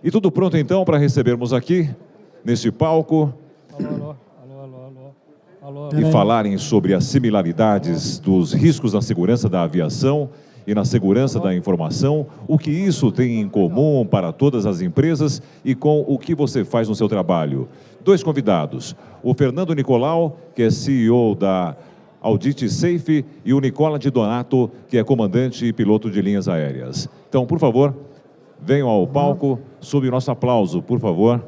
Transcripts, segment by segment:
E tudo pronto então para recebermos aqui, neste palco, e falarem sobre as similaridades dos riscos na segurança da aviação e na segurança da informação, o que isso tem em comum para todas as empresas e com o que você faz no seu trabalho. Dois convidados, o Fernando Nicolau, que é CEO da Audit Safe, e o Nicola Di Donato, que é comandante e piloto de linhas aéreas. Então, por favor, venham ao palco, sob o nosso aplauso, por favor.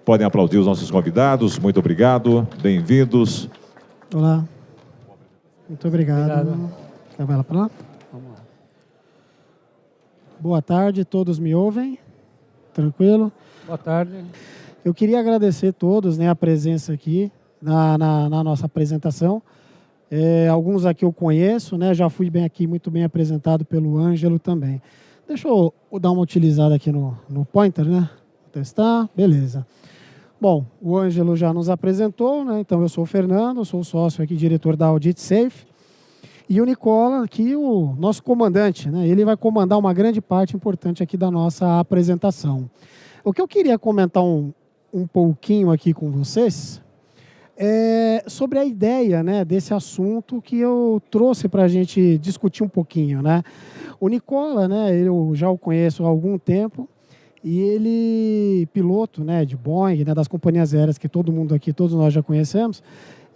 Podem aplaudir os nossos convidados. Muito obrigado. Bem-vindos. Olá. Muito obrigado. Vai lá para lá. Vamos lá. Boa tarde, todos me ouvem? Tranquilo? Boa tarde. Eu queria agradecer a todos, né, a presença aqui na nossa apresentação. Alguns aqui eu conheço, né, já fui muito bem apresentado pelo Ângelo também. Deixa eu dar uma utilizada aqui no pointer, né? Testar, beleza. Bom, o Ângelo já nos apresentou, né? Então eu sou o Fernando, sou o sócio aqui, diretor da Audit Safe. E o Nicola, aqui, o nosso comandante, né? Ele vai comandar uma grande parte importante aqui da nossa apresentação. O que eu queria comentar um pouquinho aqui com vocês é sobre a ideia, né, desse assunto que eu trouxe para a gente discutir um pouquinho, né? O Nicola, né, eu já o conheço há algum tempo. E ele, piloto, né, de Boeing, né, das companhias aéreas que todo mundo aqui, todos nós já conhecemos,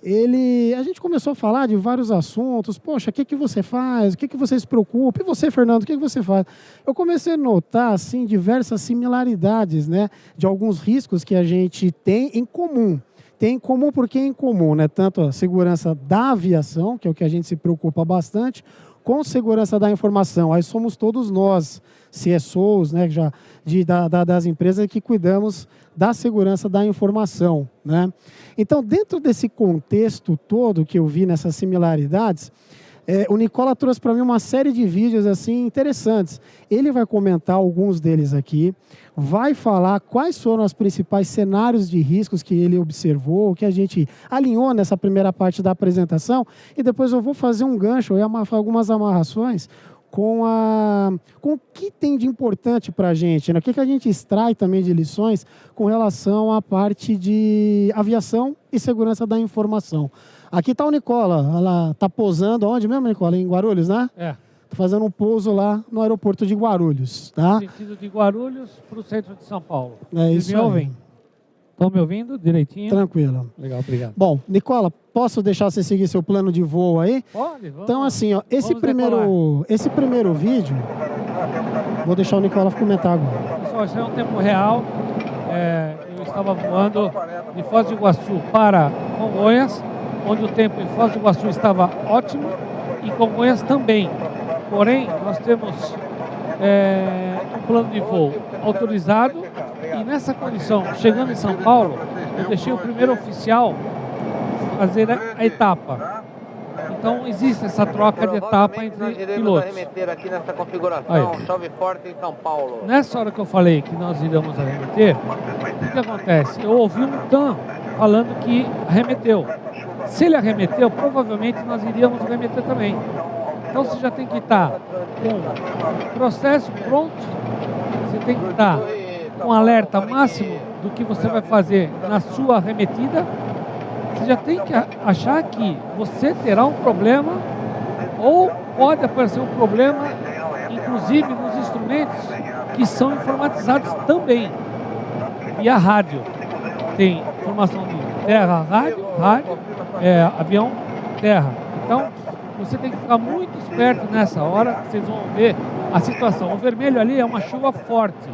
a gente começou a falar de vários assuntos. Poxa, o que você faz? O que você se preocupa? E você, Fernando, o que você faz? Eu comecei a notar, assim, diversas similaridades, né, de alguns riscos que a gente tem em comum. Tem em comum porque é em comum, né, tanto a segurança da aviação, que é o que a gente se preocupa bastante, com segurança da informação. Aí somos todos nós, CSOs, né, das empresas que cuidamos da segurança da informação, né? Então, dentro desse contexto todo que eu vi nessas similaridades, o Nicola trouxe para mim uma série de vídeos assim interessantes. Ele vai comentar alguns deles aqui, vai falar quais foram os principais cenários de riscos que ele observou, que a gente alinhou nessa primeira parte da apresentação, e depois eu vou fazer um gancho, algumas amarrações com o que tem de importante para a gente, né? O que a gente extrai também de lições com relação à parte de aviação e segurança da informação. Aqui está o Nicola, ela está pousando, onde mesmo, Nicola? Em Guarulhos, né? É. Está fazendo um pouso lá no aeroporto de Guarulhos, tá? No sentido de Guarulhos para o centro de São Paulo. É isso. Vocês me ouvem? Estão me ouvindo direitinho? Tranquilo. Legal, obrigado. Bom, Bom, Nicola, posso deixar você seguir seu plano de voo aí? pode, vamos. Então, assim, ó, esse Vamos primeiro vídeo, vou deixar o Nicola comentar agora. Pessoal, isso é um tempo real. Eu estava voando de Foz do Iguaçu para Congonhas, onde o tempo em Foz do Iguaçu estava ótimo e Congonhas também. Porém, nós temos um plano de voo autorizado e nessa condição, chegando em São Paulo, eu deixei o primeiro oficial fazer a etapa. Então, existe essa troca de etapa entre pilotos. Aqui nessa configuração, chove forte em São Paulo. Nessa hora que eu falei que nós iríamos arremeter, o que acontece? Eu ouvi um TAM falando que arremeteu. Se ele arremeteu, provavelmente nós iríamos arremeter também. Então você já tem que estar com o processo pronto, você tem que estar com alerta máximo do que você vai fazer na sua arremetida. Você já tem que achar que você terá um problema ou pode aparecer um problema, inclusive nos instrumentos que são informatizados também, via rádio. Tem informação de terra, rádio, avião, terra. Então, você tem que ficar muito esperto nessa hora, vocês vão ver a situação. O vermelho ali é uma chuva forte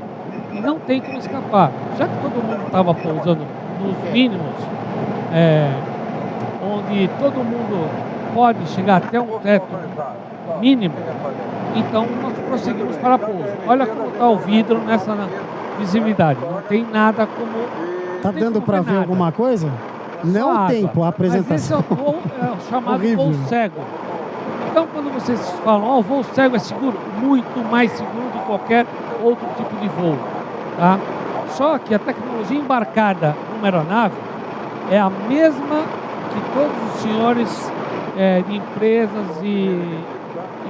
e não tem como escapar. Já que todo mundo estava pousando nos mínimos, onde todo mundo pode chegar até um teto mínimo, então nós prosseguimos para pouso. Olha como está o vidro nessa visibilidade, não tem nada como... Tá dando para ver alguma coisa? Não o tempo, a apresentação. Mas esse é o voo chamado voo cego. Então, quando vocês falam, o voo cego é seguro, muito mais seguro do que qualquer outro tipo de voo, tá? Só que a tecnologia embarcada numa aeronave é a mesma que todos os senhores de empresas e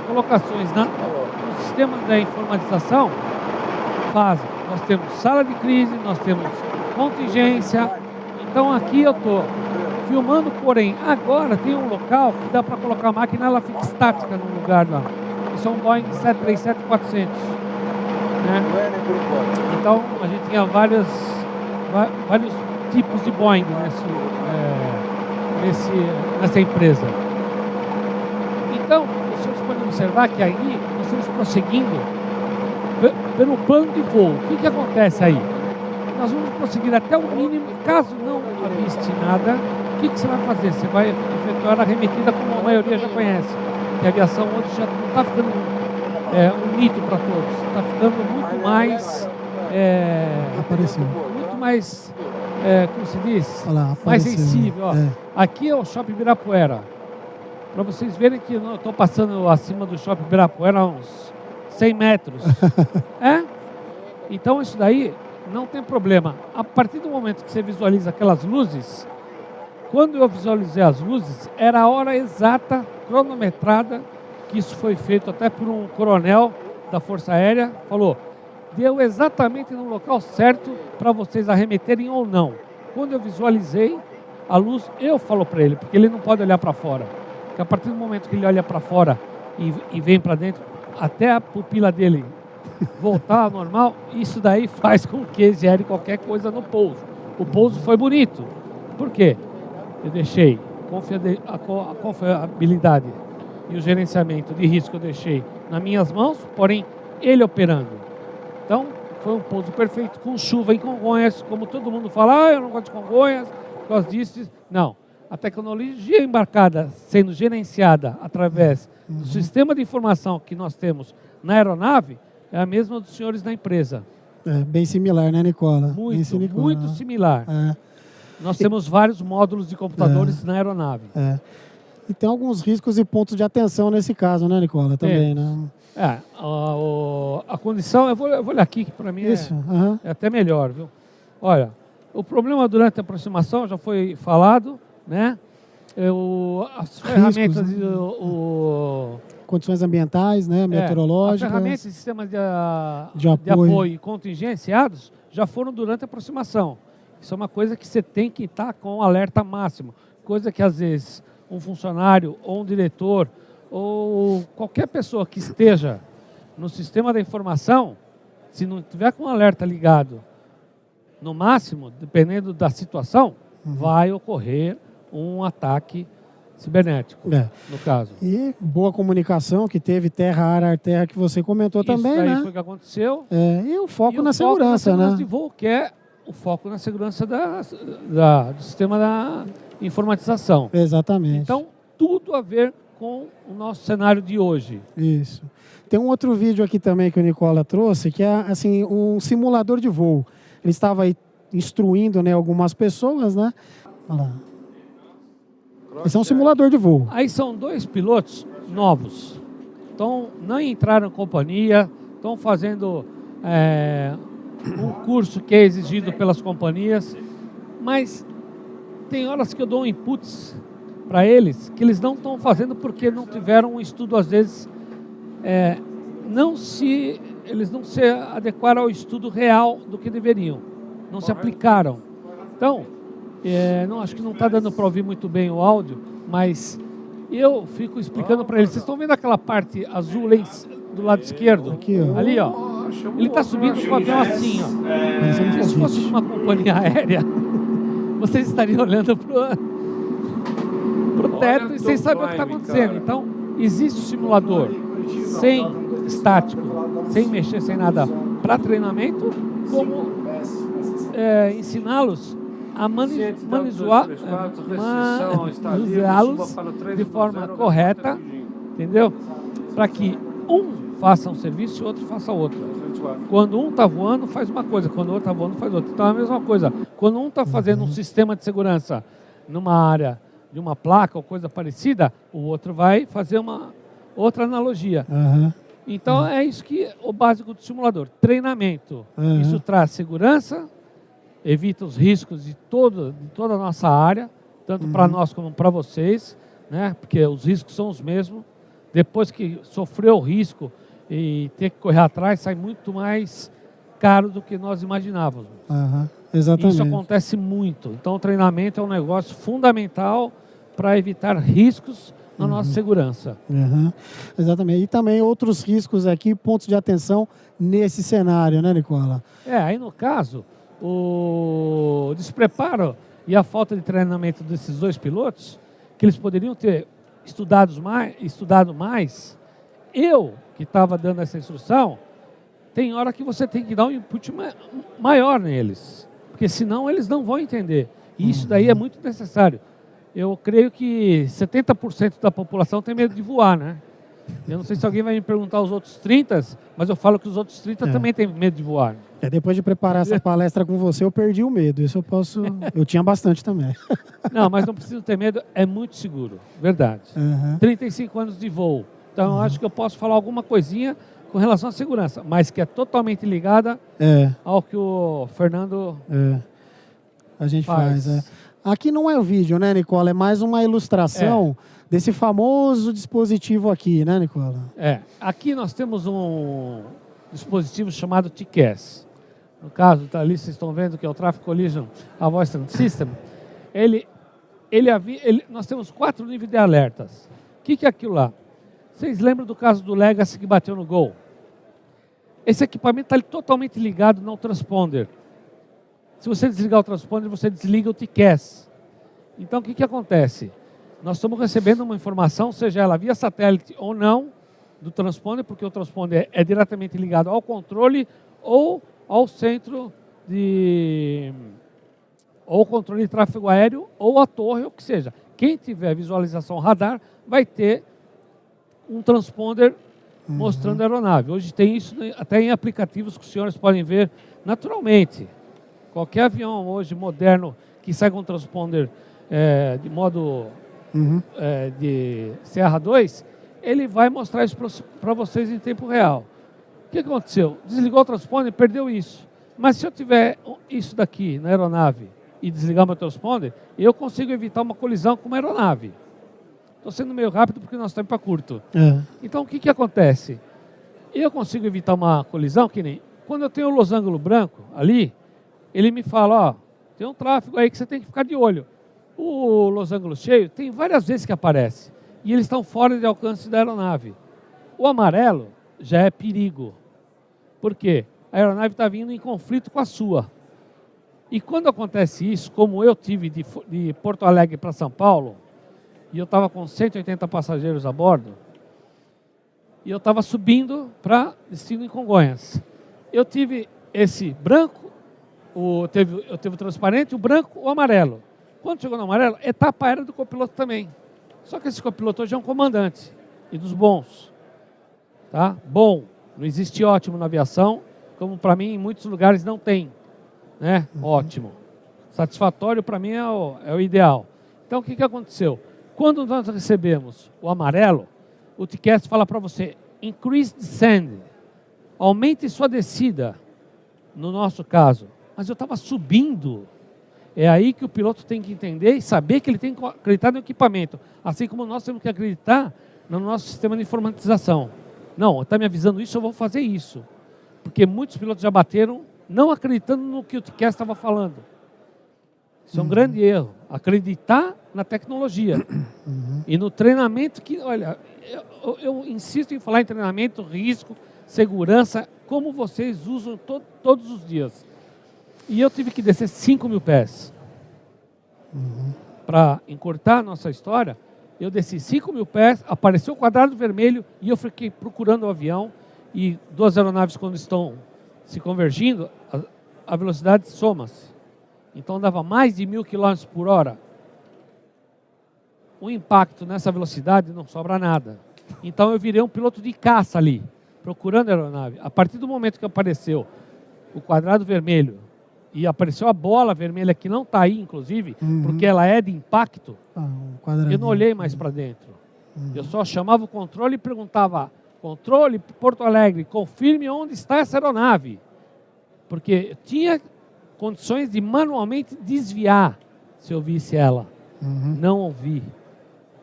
colocações no sistema da informatização fase. Nós temos sala de crise, nós temos contingência. Então aqui eu estou filmando, porém agora tem um local que dá para colocar a máquina, ela fica estática no lugar lá. Isso é um Boeing 737-400. Né? Então a gente tinha vários tipos de Boeing nessa empresa. Então, os senhores podem observar que aí nós estamos prosseguindo pelo plano de voo. O que acontece aí? Nós vamos prosseguir até o mínimo. Caso não aviste nada, o que você vai fazer? Você vai efetuar a remetida, como a maioria já conhece, que a aviação hoje já não está ficando um mito para todos, está ficando muito mais muito mais como se diz? Olha lá, mais sensível. Ó. Aqui é o Shopping Ibirapuera, para vocês verem que eu estou passando acima do Shopping Ibirapuera uns 100 metros. Então isso daí não tem problema. A partir do momento que você visualiza aquelas luzes, quando eu visualizei as luzes, era a hora exata, cronometrada, que isso foi feito até por um coronel da Força Aérea, falou, deu exatamente no local certo para vocês arremeterem ou não. Quando eu visualizei a luz, eu falo para ele, porque ele não pode olhar para fora. Porque a partir do momento que ele olha para fora e vem para dentro, até a pupila dele voltar ao normal, isso daí faz com que gere qualquer coisa no pouso. O pouso foi bonito. Por quê? Eu deixei a confiabilidade e o gerenciamento de risco eu deixei nas minhas mãos, porém ele operando. Então foi um pouso perfeito, com chuva em Congonhas, como todo mundo fala, eu não gosto de Congonhas, por causa disso. Não, a tecnologia embarcada sendo gerenciada através do sistema de informação que nós temos na aeronave é a mesma dos senhores da empresa. Bem similar, né, Nicola? Muito similar. Nós temos vários módulos de computadores na aeronave. E tem alguns riscos e pontos de atenção nesse caso, né, Nicola? Também, né? A condição, eu vou olhar aqui, que para mim é até melhor, viu? Olha, o problema durante a aproximação já foi falado, né? As ferramentas, condições ambientais, né, meteorológicas. As ferramentas e sistemas de apoio contingenciados já foram durante a aproximação. Isso é uma coisa que você tem que estar com alerta máximo. Coisa que, às vezes, um funcionário ou um diretor ou qualquer pessoa que esteja no sistema da informação, se não tiver com o alerta ligado, no máximo, dependendo da situação, vai ocorrer um ataque cibernético, no caso. E boa comunicação, que teve terra, ar, terra, que você comentou também, né? Isso foi o que aconteceu. E o foco na segurança, né? De voo, que é o foco na segurança do sistema da informatização. Exatamente. Então, tudo a ver com o nosso cenário de hoje. Isso. Tem um outro vídeo aqui também que o Nicola trouxe, que é assim, um simulador de voo. Ele estava aí instruindo, né, algumas pessoas, né? Olha lá. Esse é um simulador de voo. Aí são 2 pilotos novos. Então, não entraram em companhia, estão fazendo um curso que é exigido pelas companhias, mas tem horas que eu dou inputs para eles que eles não estão fazendo porque não tiveram um estudo, às vezes, eles não se adequaram ao estudo real do que deveriam, não se aplicaram. Então, acho que não está dando para ouvir muito bem o áudio, mas eu fico explicando para eles. Vocês estão vendo aquela parte azul do lado esquerdo? Aqui, ó. Ali, ó. Ele está subindo com o avião assim, ó. Se fosse uma companhia aérea, vocês estariam olhando para o teto e sem saber o que está acontecendo. Então, existe o simulador sem estático, sem mexer, sem nada, para treinamento, como ensiná-los a manuseá-los de forma correta, entendeu? Para que um faça um serviço e o outro faça outro. Quando um está voando, faz uma coisa, quando o outro está voando, faz outra. Então é a mesma coisa. Quando um está fazendo um sistema de segurança numa área de uma placa ou coisa parecida, o outro vai fazer uma outra analogia. Então é isso que o básico do simulador. Treinamento. Isso traz segurança, evita os riscos de toda a nossa área, tanto para nós como para vocês, né? Porque os riscos são os mesmos. Depois que sofreu o risco e ter que correr atrás, sai muito mais caro do que nós imaginávamos. Exatamente. Isso acontece muito. Então, o treinamento é um negócio fundamental para evitar riscos na nossa segurança. Exatamente. E também outros riscos aqui, pontos de atenção nesse cenário, né, Nicola? Aí no caso, o despreparo e a falta de treinamento desses dois pilotos, que eles poderiam ter estudado mais, eu, que estava dando essa instrução, tem hora que você tem que dar um input maior neles, porque senão eles não vão entender. E isso daí é muito necessário. Eu creio que 70% da população tem medo de voar, né? Eu não sei se alguém vai me perguntar os outros 30%, mas eu falo que os outros 30% também têm medo de voar. Depois de preparar essa palestra com você, eu perdi o medo. Isso eu tinha bastante também. Não, mas não precisa ter medo, é muito seguro, verdade. 35 anos de voo. Então eu acho que eu posso falar alguma coisinha com relação à segurança, mas que é totalmente ligada ao que o Fernando a gente faz. Aqui não é o vídeo, né, Nicola? É mais uma ilustração desse famoso dispositivo aqui, né, Nicola? Aqui nós temos um dispositivo chamado TCAS. No caso, ali vocês estão vendo que é o Traffic Collision Avoidance System. Nós temos 4 níveis de alertas. O que é aquilo lá? Vocês lembram do caso do Legacy que bateu no Gol? Esse equipamento está totalmente ligado no transponder. Se você desligar o transponder, você desliga o TCAS. Então, o que acontece? Nós estamos recebendo uma informação, seja ela via satélite ou não, do transponder, porque o transponder é diretamente ligado ao controle ou ao centro ou controle de tráfego aéreo ou à torre, ou o que seja. Quem tiver visualização radar vai ter um transponder mostrando a aeronave. Hoje tem isso até em aplicativos que os senhores podem ver naturalmente. Qualquer avião hoje moderno que sai com um transponder de modo de Serra 2, ele vai mostrar isso para vocês em tempo real. O que aconteceu? Desligou o transponder, perdeu isso. Mas se eu tiver isso daqui na aeronave e desligar meu transponder, eu consigo evitar uma colisão com uma aeronave. Estou sendo meio rápido porque nós estamos para curto. Então o que acontece? Eu consigo evitar uma colisão que nem... Quando eu tenho o losango branco ali, ele me fala, tem um tráfego aí que você tem que ficar de olho. O losango cheio tem várias vezes que aparece. E eles estão fora de alcance da aeronave. O amarelo já é perigo. Por quê? A aeronave está vindo em conflito com a sua. E quando acontece isso, como eu tive de Porto Alegre para São Paulo, e eu estava com 180 passageiros a bordo, e eu estava subindo para destino em Congonhas. Eu tive esse branco, eu teve o transparente, o branco, o amarelo. Quando chegou no amarelo, etapa aérea do copiloto também. Só que esse copiloto hoje é um comandante, e dos bons. Tá? Bom, não existe ótimo na aviação, como para mim em muitos lugares não tem. Né? Ótimo. Satisfatório para mim é o ideal. Então o que aconteceu? Quando nós recebemos o amarelo, o TCAS fala para você, increase descend, aumente sua descida, no nosso caso. Mas eu estava subindo. É aí que o piloto tem que entender e saber que ele tem que acreditar no equipamento. Assim como nós temos que acreditar no nosso sistema de informatização. Não, está me avisando isso, eu vou fazer isso. Porque muitos pilotos já bateram não acreditando no que o TCAS estava falando. Isso é um grande erro. Acreditar na tecnologia. E no treinamento que... Olha, eu insisto em falar em treinamento, risco, segurança, como vocês usam todos os dias. E eu tive que descer 5.000 pés. Para encurtar a nossa história, eu desci 5.000 pés, apareceu o quadrado vermelho e eu fiquei procurando o avião. E 2 aeronaves, quando estão se convergindo, a velocidade soma-se. Então dava mais de 1.000 km por hora. O impacto nessa velocidade não sobra nada. Então eu virei um piloto de caça ali, procurando a aeronave. A partir do momento que apareceu o quadrado vermelho e apareceu a bola vermelha, que não está aí, inclusive, porque ela é de impacto, eu não olhei mais para dentro. Eu só chamava o controle e perguntava, controle Porto Alegre, confirme onde está essa aeronave. Porque eu tinha condições de manualmente desviar se eu visse ela. Não ouvi.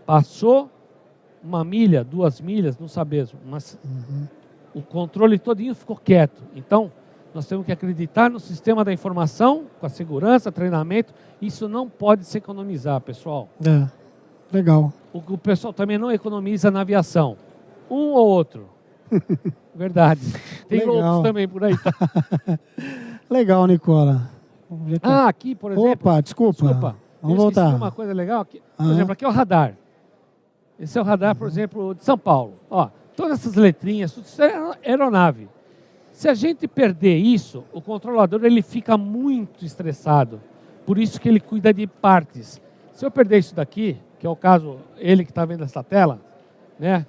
Passou 1 milha, 2 milhas, não sabemos, mas o controle todinho ficou quieto. Então, Nós temos que acreditar no sistema da informação, com a segurança, treinamento. Isso não pode se economizar, pessoal. Legal. O pessoal também não economiza na aviação. Um ou outro. Verdade. Tem loucos também por aí. Tá? Legal, Nicola. Aqui, por exemplo... Opa, desculpa. Vamos voltar. Uma coisa legal aqui. Por exemplo, aqui é o radar. Esse é o radar, por exemplo, de São Paulo. Ó, todas essas letrinhas, tudo isso é aeronave. Se a gente perder isso, o controlador ele fica muito estressado. Por isso que ele cuida de partes. Se eu perder isso daqui, que é o caso, ele que está vendo essa tela, né?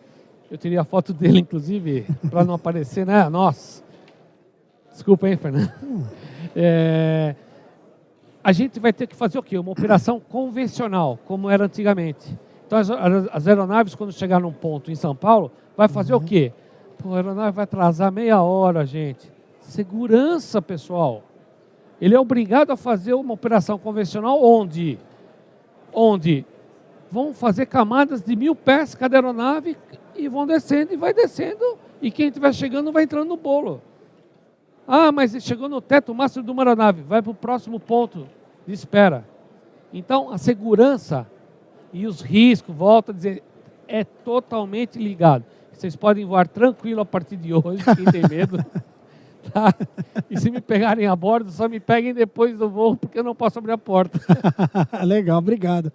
Eu teria a foto dele, inclusive, para não aparecer, né? Nossa. Desculpa, hein, Fernando? A gente vai ter que fazer o quê? Uma operação convencional, como era antigamente. Então, as aeronaves, quando chegar num ponto em São Paulo, vai fazer o quê? Pô, a aeronave vai atrasar meia hora, gente. Segurança, pessoal. Ele é obrigado a fazer uma operação convencional onde vão fazer camadas de 1000 pés cada aeronave e vão descendo e vai descendo e quem estiver chegando vai entrando no bolo. Mas chegou no teto máximo de uma aeronave, vai para o próximo ponto de espera. Então, a segurança e os riscos, volto a dizer, é totalmente ligado. Vocês podem voar tranquilo a partir de hoje, quem tem medo. Tá? E se me pegarem a bordo, só me peguem depois do voo, porque eu não posso abrir a porta. Legal, obrigado,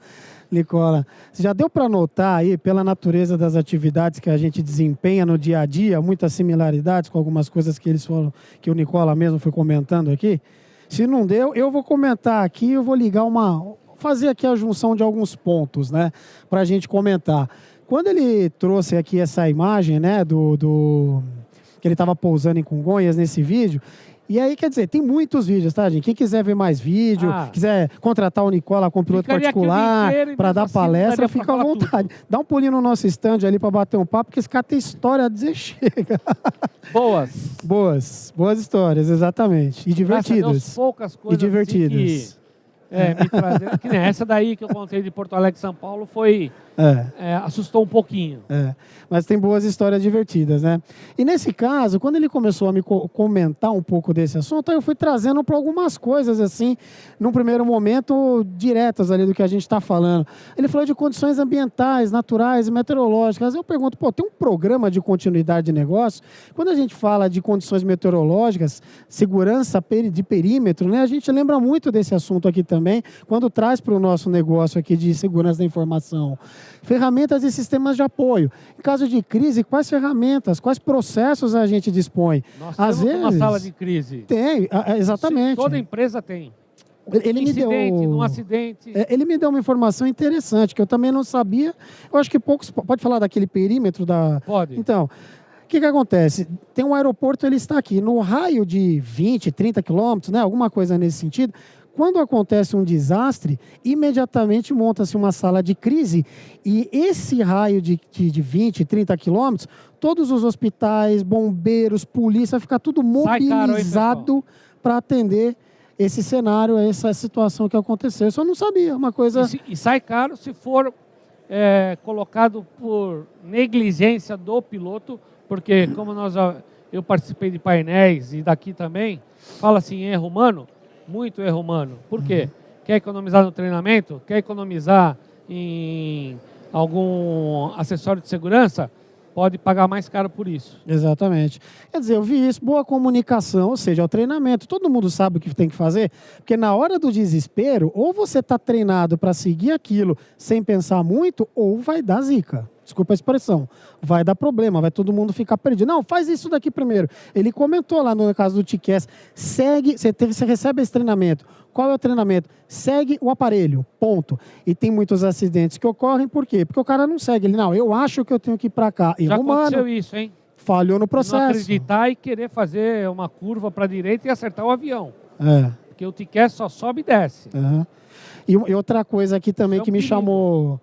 Nicola. Já deu para notar aí, pela natureza das atividades que a gente desempenha no dia a dia, muitas similaridades com algumas coisas que eles foram, que o Nicola mesmo foi comentando aqui? Se não deu, eu vou comentar aqui, eu vou ligar fazer aqui a junção de alguns pontos, né, para a gente comentar. Quando ele trouxe aqui essa imagem, né, que ele estava pousando em Congonhas nesse vídeo, e aí, quer dizer, tem muitos vídeos, tá, gente? Quem quiser ver mais vídeo, quiser contratar o Nicola como piloto particular para dar palestra, fica à vontade. Tudo. Dá um pulinho no nosso stand ali para bater um papo, porque esse cara tem história a dizer chega. Boas histórias, exatamente. E divertidas. Poucas coisas e divertidas. Me trazer, que nem essa daí que eu contei de Porto Alegre, São Paulo, assustou um pouquinho. Mas tem boas histórias divertidas, né? E nesse caso, quando ele começou a me comentar um pouco desse assunto, eu fui trazendo para algumas coisas, assim, num primeiro momento, diretas ali do que a gente está falando. Ele falou de condições ambientais, naturais e meteorológicas. Eu pergunto, tem um programa de continuidade de negócio? Quando a gente fala de condições meteorológicas, segurança de perímetro, né? A gente lembra muito desse assunto aqui também, quando traz para o nosso negócio aqui de segurança da informação. Ferramentas e sistemas de apoio. Em caso de crise, quais ferramentas, quais processos a gente dispõe? Nós temos uma sala de crise. Tem, exatamente. Toda empresa tem. Num acidente. Ele me deu uma informação interessante, que eu também não sabia. Eu acho que poucos... Pode falar daquele perímetro da... Pode. Então, o que acontece? Tem um aeroporto, ele está aqui. No raio de 20, 30 quilômetros, né? Alguma coisa nesse sentido. Quando acontece um desastre, imediatamente monta-se uma sala de crise e esse raio de 20, 30 quilômetros, todos os hospitais, bombeiros, polícia, fica tudo mobilizado para atender esse cenário, essa situação que aconteceu. Eu só não sabia, uma coisa... E sai caro se for colocado por negligência do piloto, porque como eu participei de painéis e daqui também, fala assim, erro humano, muito erro humano. Por quê? Quer economizar no treinamento? Quer economizar em algum acessório de segurança? Pode pagar mais caro por isso. Exatamente. Quer dizer, eu vi isso, boa comunicação, ou seja, o treinamento. Todo mundo sabe o que tem que fazer, porque na hora do desespero, ou você está treinado para seguir aquilo sem pensar muito, ou vai dar zica. Desculpa a expressão. Vai dar problema, vai todo mundo ficar perdido. Não, faz isso daqui primeiro. Ele comentou lá no caso do TICAS, você recebe esse treinamento. Qual é o treinamento? Segue o aparelho, ponto. E tem muitos acidentes que ocorrem, por quê? Porque o cara não segue. Ele, não, eu acho que eu tenho que ir para cá. Já aconteceu isso, hein? Falhou no processo. Não acreditar e querer fazer uma curva para a direita e acertar o avião. Porque o TICAS só sobe e desce. E outra coisa aqui também que me chamou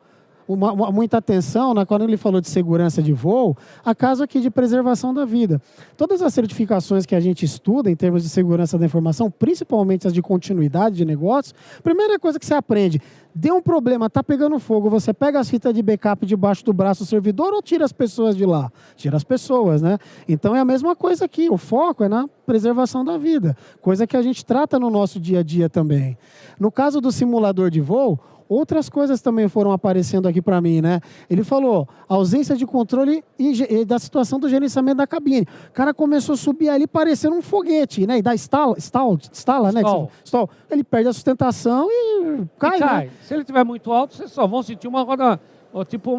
muita atenção quando ele falou de segurança de voo, a caso aqui de preservação da vida. Todas as certificações que a gente estuda em termos de segurança da informação, principalmente as de continuidade de negócios, primeira coisa que você aprende, deu um problema, está pegando fogo, você pega as fitas de backup debaixo do braço do servidor ou tira as pessoas de lá? Tira as pessoas, né? Então é a mesma coisa aqui, o foco é na preservação da vida, coisa que a gente trata no nosso dia a dia também. No caso do simulador de voo, outras coisas também foram aparecendo aqui para mim, né? Ele falou, ausência de controle e da situação do gerenciamento da cabine. O cara começou a subir ali parecendo um foguete, né? E dá estala, né? Stall. Ele perde a sustentação e cai. Né? Se ele estiver muito alto, vocês só vão sentir uma roda, tipo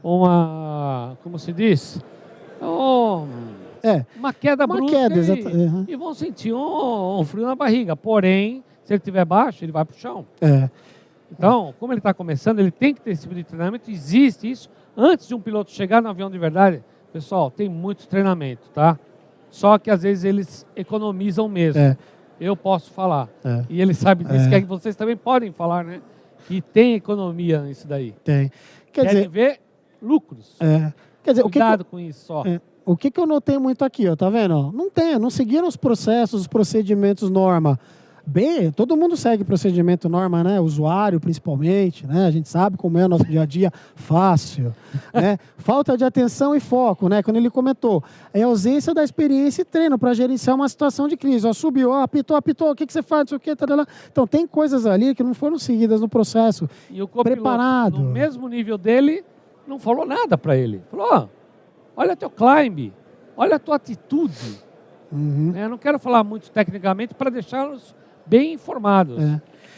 uma como se diz? Uma queda brusca e vão sentir um frio na barriga. Porém, se ele estiver baixo, ele vai para o chão. Então, como ele está começando, ele tem que ter esse tipo de treinamento. Existe isso. Antes de um piloto chegar no avião de verdade, pessoal, tem muito treinamento, tá? Só que às vezes eles economizam mesmo. Eu posso falar. E ele sabe disso, que vocês também podem falar, né? Que tem economia nisso daí. Tem. Querem ver lucros. Quer dizer, cuidado com isso só. O que eu notei muito aqui, ó, tá vendo? Não seguiram os processos, os procedimentos norma. Todo mundo segue procedimento norma, né? Usuário, principalmente, né? A gente sabe como é o nosso dia a dia, fácil, né? Falta de atenção e foco, né? Quando ele comentou, é ausência da experiência e treino para gerenciar uma situação de crise. Ó, subiu, ó, apitou, o que você faz, não sei o que, tá lá. Então, tem coisas ali que não foram seguidas no processo. E o copiloto, preparado. No mesmo nível dele, não falou nada para ele. Falou, olha teu climb, olha a tua atitude. Eu não quero falar muito tecnicamente para deixá-los bem informados.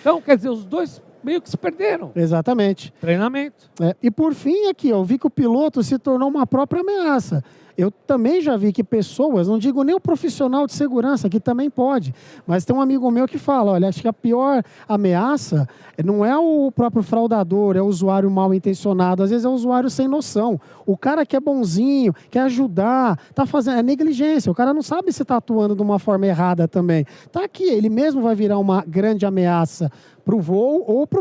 Então, quer dizer, os dois meio que se perderam. Exatamente. Treinamento. E por fim, aqui, eu vi que o piloto se tornou uma própria ameaça. Eu também já vi que pessoas, não digo nem o profissional de segurança, que também pode, mas tem um amigo meu que fala, olha, acho que a pior ameaça não é o próprio fraudador, é o usuário mal intencionado, às vezes é o usuário sem noção. O cara que é bonzinho, quer ajudar, tá fazendo, é negligência, o cara não sabe se está atuando de uma forma errada também. Tá aqui, ele mesmo vai virar uma grande ameaça para o voo ou para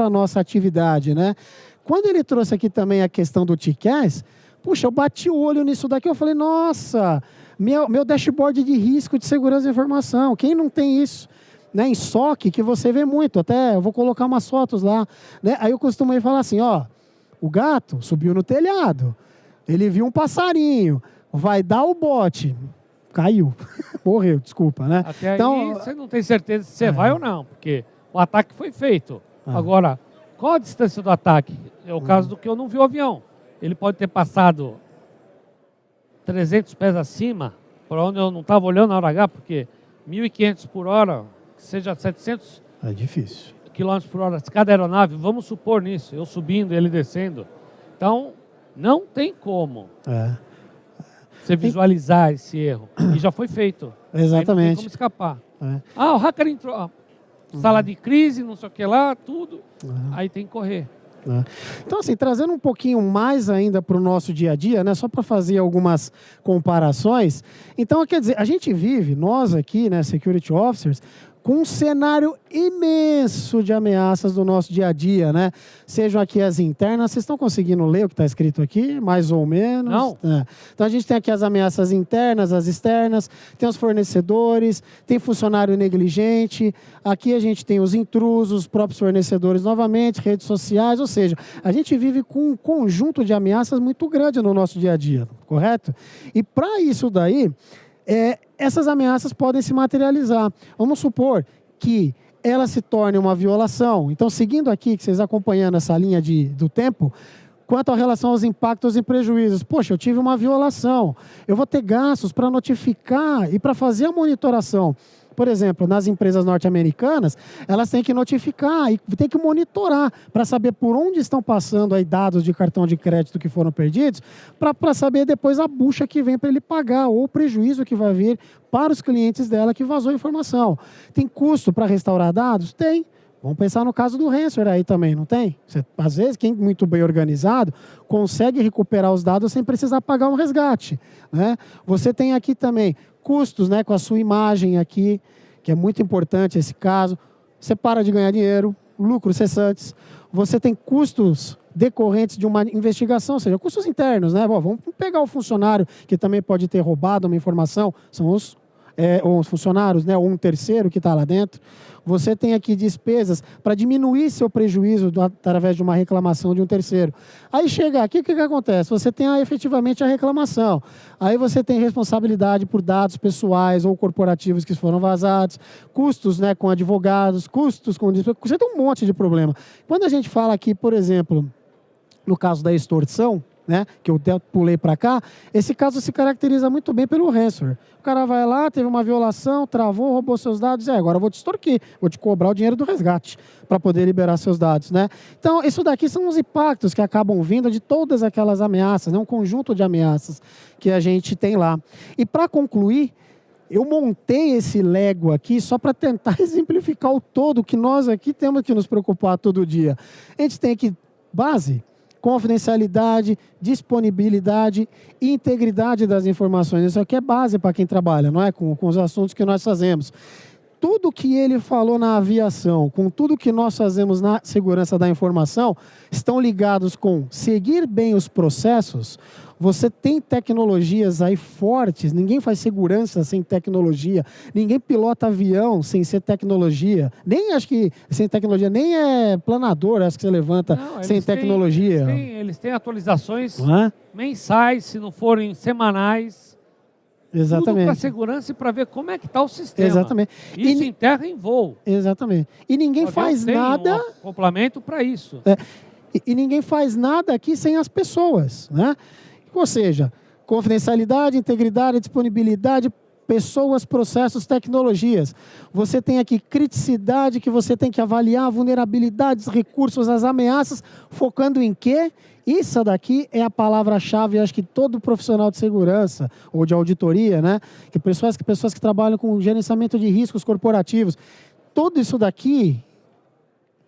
a nossa atividade, né? Quando ele trouxe aqui também a questão do TCAS, puxa, eu bati o olho nisso daqui, eu falei, nossa, meu dashboard de risco de segurança da informação, quem não tem isso? Né, em SOC, que você vê muito, até eu vou colocar umas fotos lá, né? Aí eu costumo falar assim, o gato subiu no telhado, ele viu um passarinho, vai dar o bote, caiu, morreu, desculpa, né? Até então, aí você não tem certeza se você vai ou não, porque o ataque foi feito. Agora, qual a distância do ataque? É o caso do que eu não vi o avião. Ele pode ter passado 300 pés acima, por onde eu não estava olhando na hora H, porque 1.500 por hora, que seja 700 km por hora de cada aeronave, vamos supor nisso, eu subindo e ele descendo. Então, não tem como você visualizar esse erro. E já foi feito. Exatamente. Aí não tem como escapar. O hacker entrou, sala de crise, não sei o que lá, tudo. Aí tem que correr. Então, assim, trazendo um pouquinho mais ainda para o nosso dia a dia, né, só para fazer algumas comparações. Então, quer dizer, a gente vive, nós aqui, né, Security Officers, com um cenário imenso de ameaças do nosso dia a dia, né? Sejam aqui as internas, vocês estão conseguindo ler o que está escrito aqui, mais ou menos? Não. Então a gente tem aqui as ameaças internas, as externas, tem os fornecedores, tem funcionário negligente, aqui a gente tem os intrusos, os próprios fornecedores novamente, redes sociais, ou seja, a gente vive com um conjunto de ameaças muito grande no nosso dia a dia, correto? E para isso daí, essas ameaças podem se materializar. Vamos supor que ela se torne uma violação. Então, seguindo aqui, que vocês acompanhando essa linha do tempo, quanto à relação aos impactos e prejuízos. Poxa, eu tive uma violação. Eu vou ter gastos para notificar e para fazer a monitoração. Por exemplo, nas empresas norte-americanas, elas têm que notificar e têm que monitorar para saber por onde estão passando aí dados de cartão de crédito que foram perdidos, para saber depois a bucha que vem para ele pagar ou o prejuízo que vai vir para os clientes dela que vazou a informação. Tem custo para restaurar dados? Tem. Vamos pensar no caso do ransomware aí também, não tem? Às vezes, quem é muito bem organizado consegue recuperar os dados sem precisar pagar um resgate, né? Você tem aqui também custos, né, com a sua imagem aqui, que é muito importante esse caso. Você para de ganhar dinheiro, lucros cessantes, você tem custos decorrentes de uma investigação, ou seja, custos internos, né? Bom, vamos pegar o funcionário que também pode ter roubado uma informação, são os funcionários, né? Ou um terceiro que está lá dentro. Você tem aqui despesas para diminuir seu prejuízo através de uma reclamação de um terceiro. Aí chega aqui, o que acontece? Você tem efetivamente a reclamação. Aí você tem responsabilidade por dados pessoais ou corporativos que foram vazados, custos, né, com advogados, custos com... Você tem um monte de problema. Quando a gente fala aqui, por exemplo, no caso da extorsão, né, que eu pulei para cá, esse caso se caracteriza muito bem pelo ransomware. O cara vai lá, teve uma violação, travou, roubou seus dados, agora eu vou te extorquir, vou te cobrar o dinheiro do resgate para poder liberar seus dados, né? Então, isso daqui são os impactos que acabam vindo de todas aquelas ameaças, né, um conjunto de ameaças que a gente tem lá. E para concluir, eu montei esse Lego aqui só para tentar exemplificar o todo que nós aqui temos que nos preocupar todo dia. A gente tem aqui base, confidencialidade, disponibilidade e integridade das informações. Isso aqui é base para quem trabalha, não é? Com os assuntos que nós fazemos. Tudo que ele falou na aviação, com tudo que nós fazemos na segurança da informação, estão ligados com seguir bem os processos. Você tem tecnologias aí fortes, ninguém faz segurança sem tecnologia, ninguém pilota avião sem ser tecnologia, nem acho que sem tecnologia, nem é planador, acho que você levanta sem tecnologia. Eles têm atualizações mensais, se não forem semanais. Exatamente. Tudo para segurança e para ver como é que está o sistema. Exatamente. Isso em terra e em voo. Exatamente. E ninguém faz nada... um complemento para isso. E ninguém faz nada aqui sem as pessoas, né? Ou seja, confidencialidade, integridade, disponibilidade, pessoas, processos, tecnologias. Você tem aqui criticidade, que você tem que avaliar vulnerabilidades, recursos, as ameaças, focando em quê? Isso daqui é a palavra-chave, acho que todo profissional de segurança ou de auditoria, né? Que pessoas que trabalham com gerenciamento de riscos corporativos. Tudo isso daqui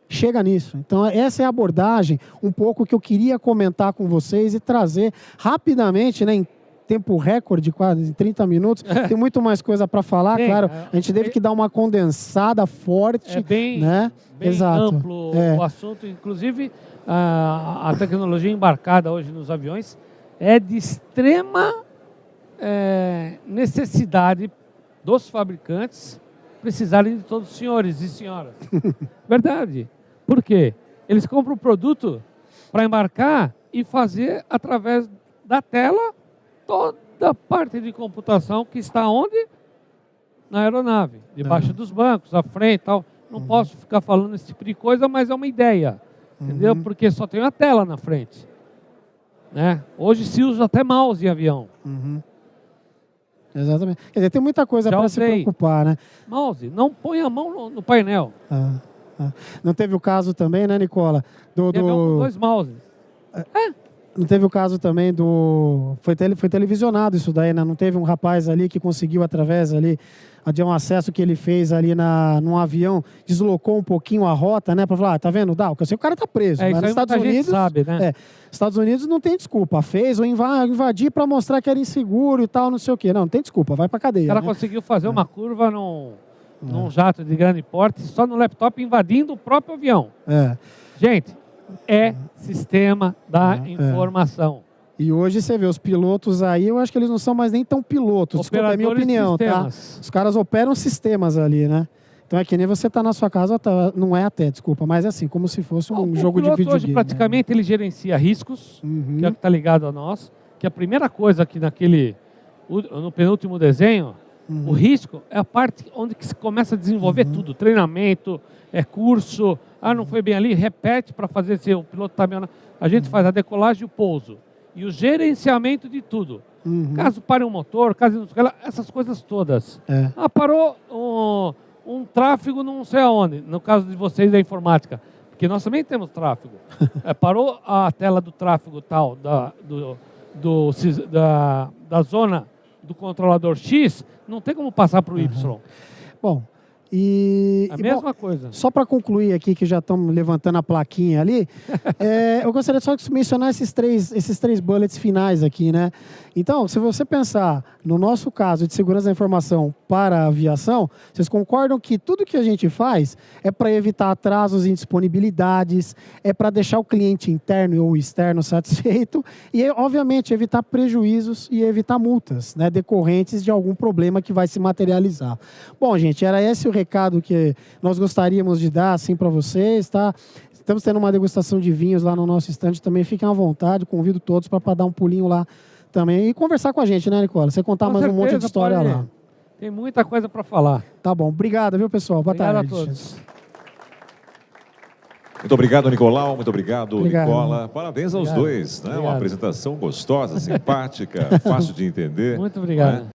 chega nisso. Então, essa é a abordagem, um pouco que eu queria comentar com vocês e trazer rapidamente, né, em tempo recorde, quase 30 minutos. Tem muito mais coisa para falar, claro. A gente teve que dar uma condensada forte. É bem, né? bem Exato. amplo o assunto. Inclusive, a tecnologia embarcada hoje nos aviões é de extrema necessidade dos fabricantes precisarem de todos os senhores e senhoras. Verdade. Por quê? Eles compram o produto para embarcar e fazer através da tela toda a parte de computação que está onde? Na aeronave, debaixo dos bancos, à frente e tal. Não posso ficar falando esse tipo de coisa, mas é uma ideia. Entendeu? Porque só tem a tela na frente. Né? Hoje se usa até mouse em avião. Exatamente. Quer dizer, tem muita coisa para se preocupar, né? Mouse, não põe a mão no painel. Não teve o caso também, né, Nicola? Com 2 mouses. Não teve o caso também do... Foi televisionado isso daí, né? Não teve um rapaz ali que conseguiu, através ali de um acesso que ele fez ali num avião, deslocou um pouquinho a rota, né? Para falar, tá vendo? Eu sei, o cara tá preso. Mas nos Estados Unidos, sabe, né? Estados Unidos não tem desculpa. Fez ou invadir para mostrar que era inseguro e tal, não sei o quê. Não tem desculpa, vai para cadeia. O cara conseguiu fazer uma curva num jato de grande porte, só no laptop, invadindo o próprio avião. Gente, sistema da informação. E hoje você vê os pilotos aí, eu acho que eles não são mais nem tão pilotos, desculpa, é a minha opinião, tá? Os caras operam sistemas ali, né? Então é que nem você tá na sua casa, não é até, desculpa, mas é assim, como se fosse um jogo de videogame. Hoje, praticamente, ele gerencia riscos, que é o que está ligado a nós, que a primeira coisa que no penúltimo desenho, o risco é a parte onde que se começa a desenvolver tudo, treinamento, curso, não foi bem ali, repete para fazer se o piloto está meio... A gente faz a decolagem e o pouso. E o gerenciamento de tudo. Caso pare um motor, essas coisas todas. Parou um tráfego não sei aonde, no caso de vocês da informática, porque nós também temos tráfego. Parou a tela do tráfego tal, da zona do controlador X, não tem como passar para o Y. Bom, a mesma coisa. Só para concluir aqui, que já estamos levantando a plaquinha ali, eu gostaria só de mencionar esses três bullets finais aqui, né? Então, se você pensar no nosso caso de segurança da informação para a aviação, vocês concordam que tudo que a gente faz é para evitar atrasos e indisponibilidades, é para deixar o cliente interno ou externo satisfeito e, obviamente, evitar prejuízos e evitar multas, né, decorrentes de algum problema que vai se materializar. Bom, gente, era esse o recado que nós gostaríamos de dar assim, para vocês, tá? Estamos tendo uma degustação de vinhos lá no nosso estande também. Fiquem à vontade, convido todos para dar um pulinho lá também e conversar com a gente, né, Nicola? Você contar mais um monte de história lá. Tem muita coisa para falar. Tá bom. Obrigado, viu, pessoal? Boa tarde. Obrigado a todos. Muito obrigado, Nicolau. Muito obrigado, Nicola. Parabéns aos dois. Né? Obrigado. Uma apresentação gostosa, simpática, fácil de entender. Muito obrigado. Né?